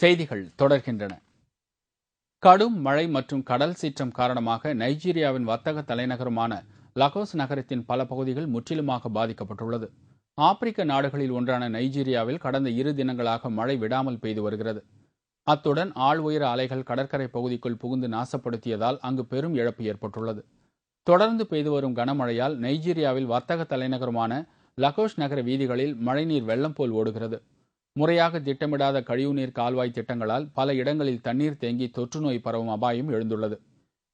செய்திகள் தொடர்கின்றன. கடும் மழை மற்றும் கடல் சீற்றம் காரணமாக நைஜீரியாவின் வர்த்தக தலைநகரமான லகோஸ் நகரத்தின் பல பகுதிகள் முற்றிலுமாக பாதிக்கப்பட்டுள்ளது. ஆப்பிரிக்க நாடுகளில் ஒன்றான நைஜீரியாவில் கடந்த 2 தினங்களாக மழை விடாமல் பெய்து வருகிறது. அத்துடன் ஆள் உயர அலைகள் கடற்கரை பகுதிக்குள் புகுந்து நாசப்படுத்தியதால் அங்கு பெரும் இழப்பு ஏற்பட்டுள்ளது. தொடர்ந்து பெய்து வரும் கனமழையால் நைஜீரியாவில் வர்த்தக தலைநகரமான லகோஸ் நகர வீதிகளில் மழைநீர் வெள்ளம் போல் ஓடுகிறது. முறையாக திட்டமிடாத கழிவுநீர் கால்வாய் திட்டங்களால் பல இடங்களில் தண்ணீர் தேங்கி தொற்று நோய் பரவும் அபாயம் எழுந்துள்ளது.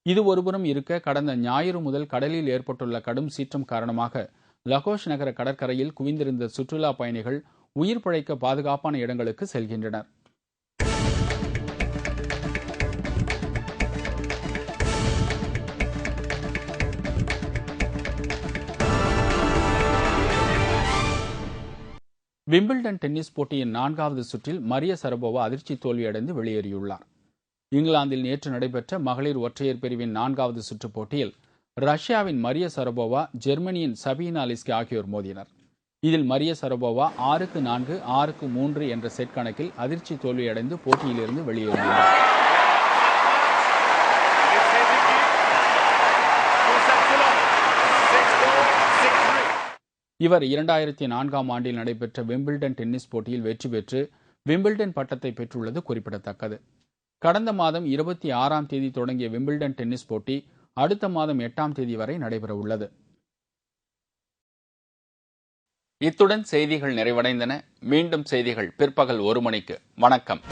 இது ஒருபுறம் இருக்க, கடந்த ஞாயிறு முதல் கடலில் ஏற்பட்டுள்ள கடும் சீற்றம் காரணமாக லகோஸ் நகர கடற்கரையில் குவிந்திருந்த சுற்றுலா பயணிகள் உயிர் பிழைக்க பாதுகாப்பான இடங்களுக்கு செல்கின்றனர். விம்பிள்டன் டென்னிஸ் போட்டியின் 4வது சுற்றில் மரிய சரபோவா அதிர்ச்சி தோல்வியடைந்து வெளியேறியுள்ளார். இங்கிலாந்தில் நேற்று நடைபெற்ற மகளிர் ஒற்றையர் பிரிவின் 4வது சுற்று போட்டியில் ரஷ்யாவின் மரிய சரபோவா, ஜெர்மனியின் சபீனா லிஸ்கி ஆகியோர் மோதினர். இதில் மரிய சரபோவா 6-4, 6-3 என்ற செட் கணக்கில் அதிர்ச்சி தோல்வியடைந்து போட்டியிலிருந்து வெளியேறியுள்ளார். இவர் 2004ஆம் ஆண்டில் நடைபெற்ற விம்பிள்டன் டென்னிஸ் போட்டியில் வெற்றி பெற்று விம்பிள்டன் பட்டத்தை பெற்றுள்ளது குறிப்பிடத்தக்கது. கடந்த மாதம் 26ஆம் தேதி தொடங்கிய விம்பிள்டன் டென்னிஸ் போட்டி அடுத்த மாதம் 8ஆம் தேதி வரை நடைபெறவுள்ளது. இத்துடன் செய்திகள் நிறைவடைந்தன. மீண்டும் செய்திகள் பிற்பகல் 1 மணிக்கு. வணக்கம்.